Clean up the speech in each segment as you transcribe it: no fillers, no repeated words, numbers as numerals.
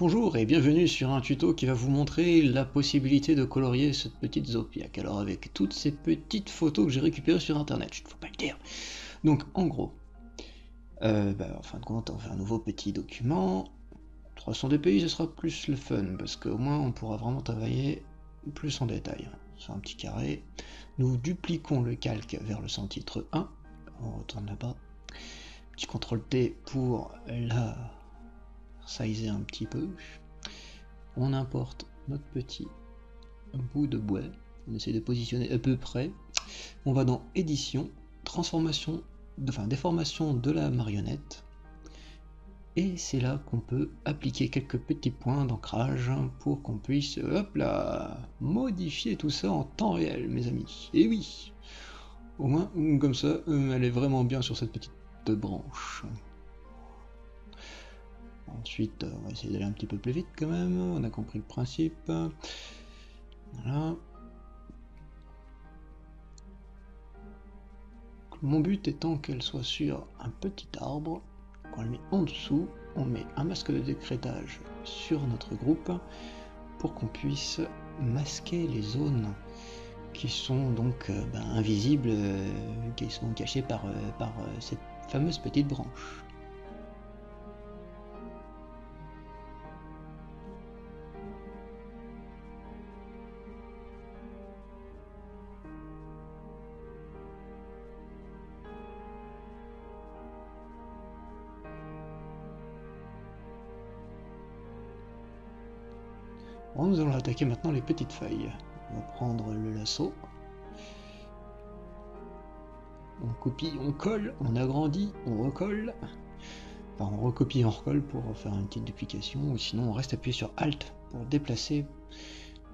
Bonjour et bienvenue sur un tuto qui va vous montrer la possibilité de colorier cette petite Zopiac. Alors avec toutes ces petites photos que j'ai récupérées sur internet, je ne faut pas le dire. Donc en gros, en fin de compte on fait un nouveau petit document. 300 dpi ce sera plus le fun parce qu'au moins on pourra vraiment travailler plus en détail. Sur un petit carré, nous dupliquons le calque vers le centre 1, on retourne là-bas. Petit CTRL T pour la sizer un petit peu. On importe notre petit bout de bois, on essaie de positionner à peu près. On va dans édition, transformation, déformation de la marionnette. Et c'est là qu'on peut appliquer quelques petits points d'ancrage pour qu'on puisse, hop là, modifier tout ça en temps réel, mes amis. Et oui, au moins, comme ça, elle est vraiment bien sur cette petite branche. Ensuite, on va essayer d'aller un petit peu plus vite quand même, on a compris le principe. Voilà. Mon but étant qu'elle soit sur un petit arbre, qu'on le met en dessous, on met un masque de décrétage sur notre groupe pour qu'on puisse masquer les zones qui sont donc invisibles, qui sont cachées par cette fameuse petite branche. Bon, nous allons attaquer maintenant les petites feuilles. On va prendre le lasso. On copie, on colle, on agrandit, on recolle. Enfin, on recopie, on recolle pour faire une petite duplication, ou sinon on reste appuyé sur Alt pour déplacer,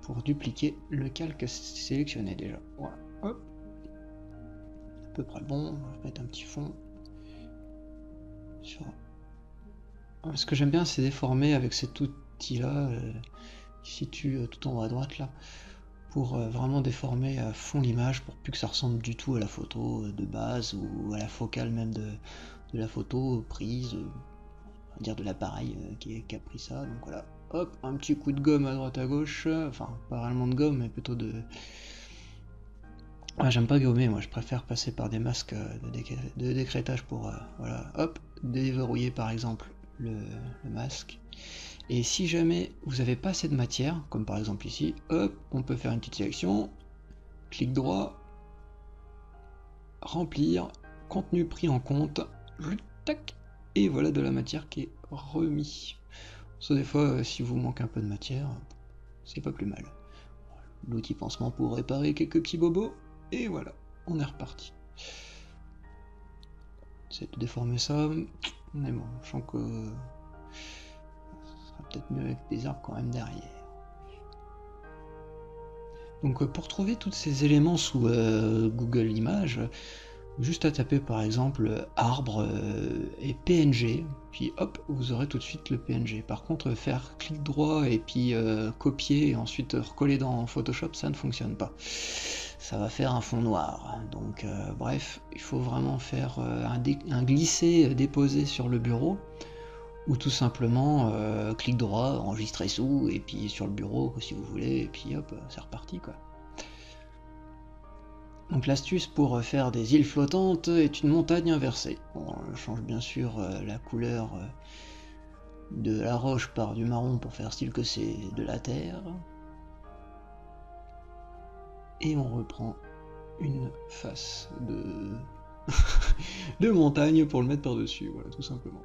pour dupliquer le calque sélectionné déjà. Voilà, hop. À peu près bon, on va mettre un petit fond. Sur... Ce que j'aime bien, c'est déformer avec cet outil-là, qui se situe tout en haut à droite là, pour vraiment déformer à fond l'image pour plus que ça ressemble du tout à la photo de base ou à la focale même de la photo prise, on va dire de l'appareil qui a pris ça. Donc voilà, hop, un petit coup de gomme à droite à gauche, enfin pas réellement de gomme mais plutôt de... Ah, j'aime pas gommer, moi je préfère passer par des masques de décrétage pour voilà, hop, déverrouiller par exemple le masque. Et si jamais vous n'avez pas assez de matière, comme par exemple ici, hop, on peut faire une petite sélection, clic droit, remplir, contenu pris en compte, tac, et voilà de la matière qui est remis. Ça des fois, si vous manquez un peu de matière, c'est pas plus mal. L'outil pansement pour réparer quelques petits bobos, et voilà, on est reparti. J'essaie de déformer ça, mais bon, je sens que peut-être mieux avec des arbres quand même derrière. Donc pour trouver tous ces éléments sous Google Images, juste à taper par exemple arbre et PNG, puis hop, vous aurez tout de suite le PNG. Par contre, faire clic droit et puis copier et ensuite recoller dans Photoshop, ça ne fonctionne pas. Ça va faire un fond noir. Donc bref, il faut vraiment faire un glisser-déposer sur le bureau, ou tout simplement clic droit, enregistrer sous, et puis sur le bureau si vous voulez, et puis hop, c'est reparti quoi. Donc l'astuce pour faire des îles flottantes est une montagne inversée. Bon, je change bien sûr la couleur de la roche par du marron pour faire style que c'est de la terre. Et on reprend une face de, de montagne pour le mettre par-dessus, voilà, tout simplement.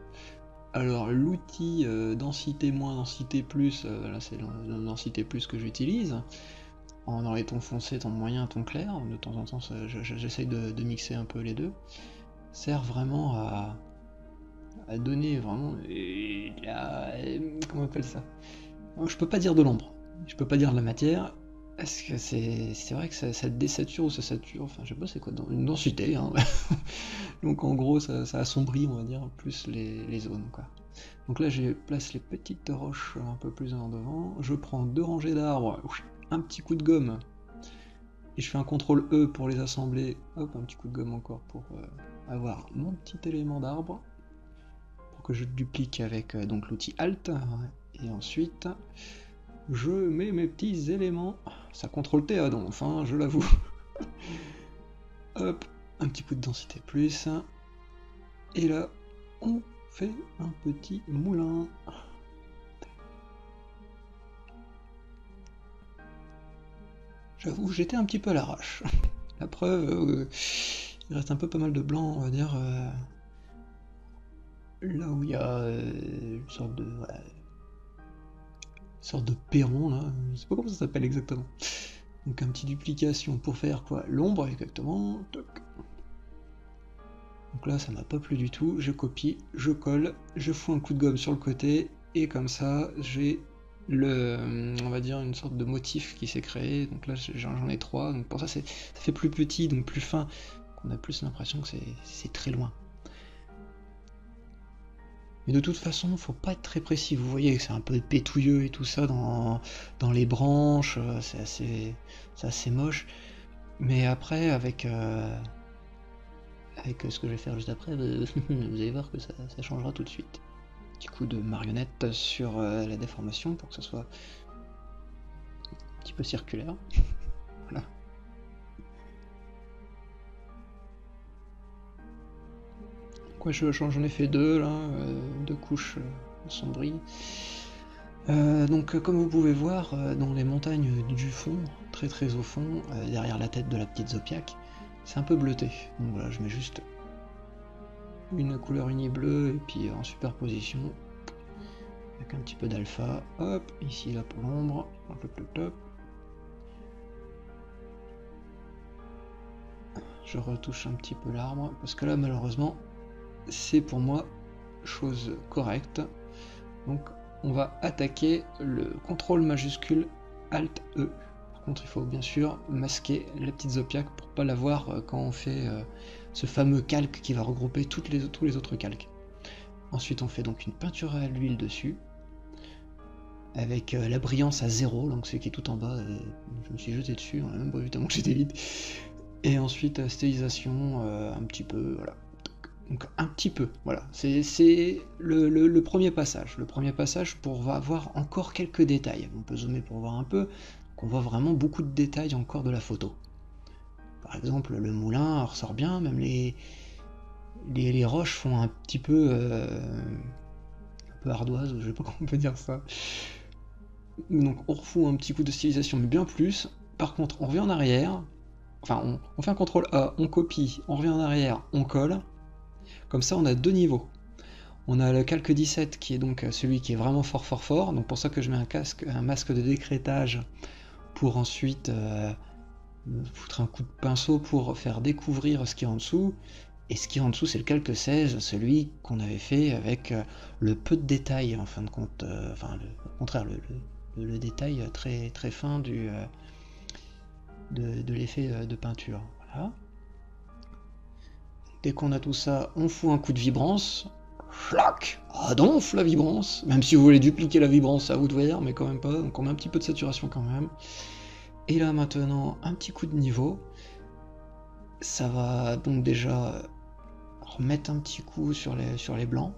Alors l'outil densité moins, densité plus, là c'est la densité plus que j'utilise, dans les tons foncés, tons moyens, tons clairs, de temps en temps j'essaye de mixer un peu les deux, sert vraiment à donner vraiment comment on appelle ça, je peux pas dire de l'ombre, je peux pas dire de la matière, parce que c'est vrai que ça désature ou ça sature, enfin je sais pas c'est quoi, une densité, hein. Donc en gros ça assombrit on va dire plus les zones quoi. Donc là je place les petites roches un peu plus en devant, je prends 2 rangées d'arbres, un petit coup de gomme, et je fais un CTRL E pour les assembler, hop un petit coup de gomme encore pour avoir mon petit élément d'arbre, pour que je duplique avec donc l'outil Alt, Et ensuite, je mets mes petits éléments. Ça contrôle T, donc enfin, je l'avoue. Hop, un petit coup de densité plus. Et là, on fait un petit moulin. J'avoue, j'étais un petit peu à l'arrache. La preuve, il reste un peu pas mal de blanc, on va dire, là où il y a une sorte de... Ouais, sorte de perron là, je sais pas comment ça s'appelle exactement. Donc un petit duplication pour faire quoi? L'ombre exactement. Toc. Donc là ça m'a pas plu du tout, je copie, je colle, je fous un coup de gomme sur le côté et comme ça j'ai le, on va dire une sorte de motif qui s'est créé. Donc là j'en ai 3, donc pour ça ça fait plus petit, donc plus fin, on a plus l'impression que c'est très loin. Mais de toute façon, faut pas être très précis. Vous voyez que c'est un peu pétouilleux et tout ça dans les branches, c'est assez moche. Mais après, avec ce que je vais faire juste après, vous allez voir que ça changera tout de suite. Petit coup de marionnette sur la déformation pour que ça soit un petit peu circulaire. Voilà. Quoi, j'en ai fait 2 là, 2 couches assombries. Donc comme vous pouvez voir, dans les montagnes du fond, très très au fond, derrière la tête de la petite Zopiac, c'est un peu bleuté. Donc voilà, je mets juste une couleur unie bleue et puis en superposition, avec un petit peu d'alpha. Hop, ici là pour l'ombre, top. Je retouche un petit peu l'arbre, parce que là malheureusement, c'est pour moi chose correcte. Donc on va attaquer le contrôle majuscule Alt E. Par contre il faut bien sûr masquer la petite Zopiac pour pas la voir quand on fait ce fameux calque qui va regrouper tous les autres calques. Ensuite on fait donc une peinture à l'huile dessus avec la brillance à 0, donc c'est qui est tout en bas, je me suis jeté dessus, on a même pas vu tellement que j'étais vite. Et ensuite stylisation un petit peu, voilà. Donc un petit peu, voilà, c'est le premier passage. Le premier passage pour avoir encore quelques détails. On peut zoomer pour voir un peu, donc on voit vraiment beaucoup de détails encore de la photo. Par exemple, le moulin ressort bien, même les roches font un petit peu ardoise, je sais pas comment on peut dire ça. Donc on refout un petit coup de stylisation, mais bien plus. Par contre, on revient en arrière, enfin on fait un CTRL A, on copie, on revient en arrière, on colle. Comme ça, on a 2 niveaux. On a le calque 17 qui est donc celui qui est vraiment fort. Donc pour ça que je mets un masque de décrétage pour ensuite foutre un coup de pinceau pour faire découvrir ce qui est en dessous. Et ce qui est en dessous, c'est le calque 16, celui qu'on avait fait avec le peu de détails en fin de compte. Au contraire, le détail très, très fin de l'effet de peinture. Voilà. Dès qu'on a tout ça, on fout un coup de vibrance. Flac! Ah donf la vibrance! Même si vous voulez dupliquer la vibrance, à vous de voir, mais quand même pas. Donc on met un petit peu de saturation quand même. Et là maintenant, un petit coup de niveau. Ça va donc déjà remettre un petit coup sur les blancs.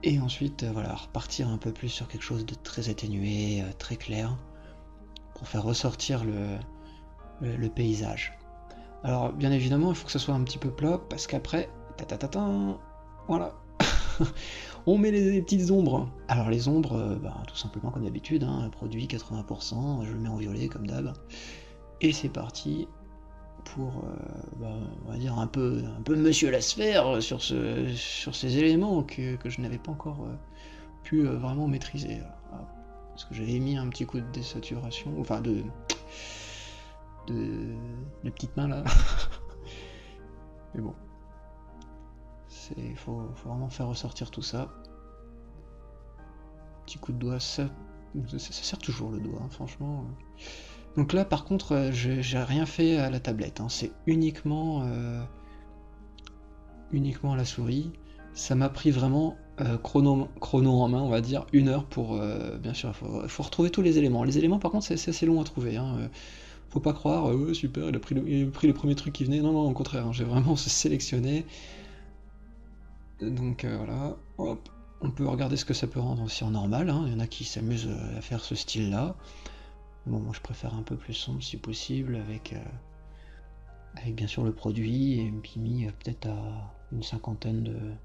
Et ensuite, voilà, repartir un peu plus sur quelque chose de très atténué, très clair, pour faire ressortir le paysage. Alors, bien évidemment, il faut que ça soit un petit peu plat, parce qu'après, voilà, on met les petites ombres. Alors les ombres, tout simplement comme d'habitude, produit 80%, je le mets en violet comme d'hab, et c'est parti pour, on va dire un peu Monsieur la Sphère sur ces éléments que je n'avais pas encore pu vraiment maîtriser. Parce que j'avais mis un petit coup de désaturation, enfin de petites mains là. Mais bon, il faut vraiment faire ressortir tout ça. Petit coup de doigt, ça sert toujours le doigt, franchement. Donc là par contre, j'ai rien fait à la tablette, c'est uniquement à la souris. Ça m'a pris vraiment chrono en main, on va dire, 1 heure pour... bien sûr, il faut retrouver tous les éléments. Les éléments par contre c'est assez long à trouver. Faut pas croire, super, il a pris les premiers trucs qui venaient. Non, au contraire, j'ai vraiment sélectionné. Donc voilà, hop, On peut regarder ce que ça peut rendre aussi en normal, hein. Il y en a qui s'amusent à faire ce style-là. Bon, moi je préfère un peu plus sombre si possible, avec bien sûr le produit, et puis mis peut-être à une cinquantaine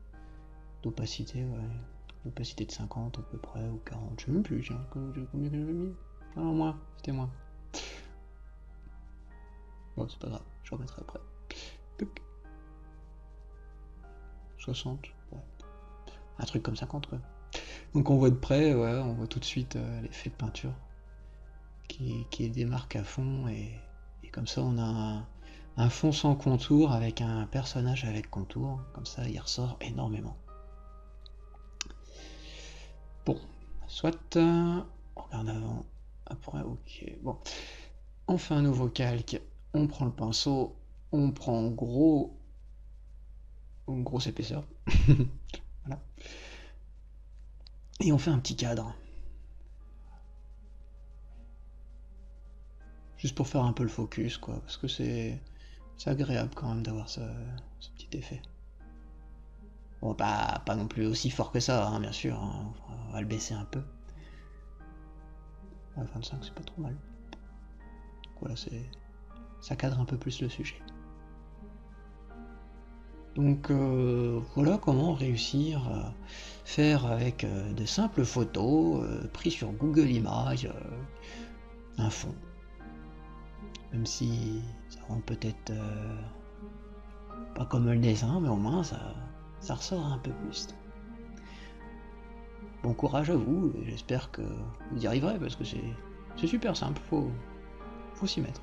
d'opacité, ouais. L'opacité de 50 à peu près, ou 40, je sais même plus, combien que j'avais mis. Ah non, moins, c'était moins. Bon, c'est pas grave, je remettrai après. 60, ouais. Un truc comme 50, quoi. Donc on voit de près, ouais, on voit tout de suite l'effet de peinture qui démarque à fond, et comme ça on a un fond sans contour avec un personnage avec contour, comme ça il ressort énormément. Bon, soit on regarde avant, après, ok, bon. On fait un nouveau calque, on prend le pinceau, on prend une grosse épaisseur, voilà. Et on fait un petit cadre. Juste pour faire un peu le focus, quoi, parce que c'est agréable quand même d'avoir ce petit effet. Bon, pas non plus aussi fort que ça, hein, bien sûr, hein. On va le baisser un peu. Ouais, 25, c'est pas trop mal. Voilà, ça cadre un peu plus le sujet. Donc voilà comment réussir à faire avec de simples photos prises sur Google Images un fond. Même si ça rend peut-être pas comme le dessin, mais au moins ça ressort un peu plus. Bon courage à vous, et j'espère que vous y arriverez, parce que c'est super simple, faut s'y mettre.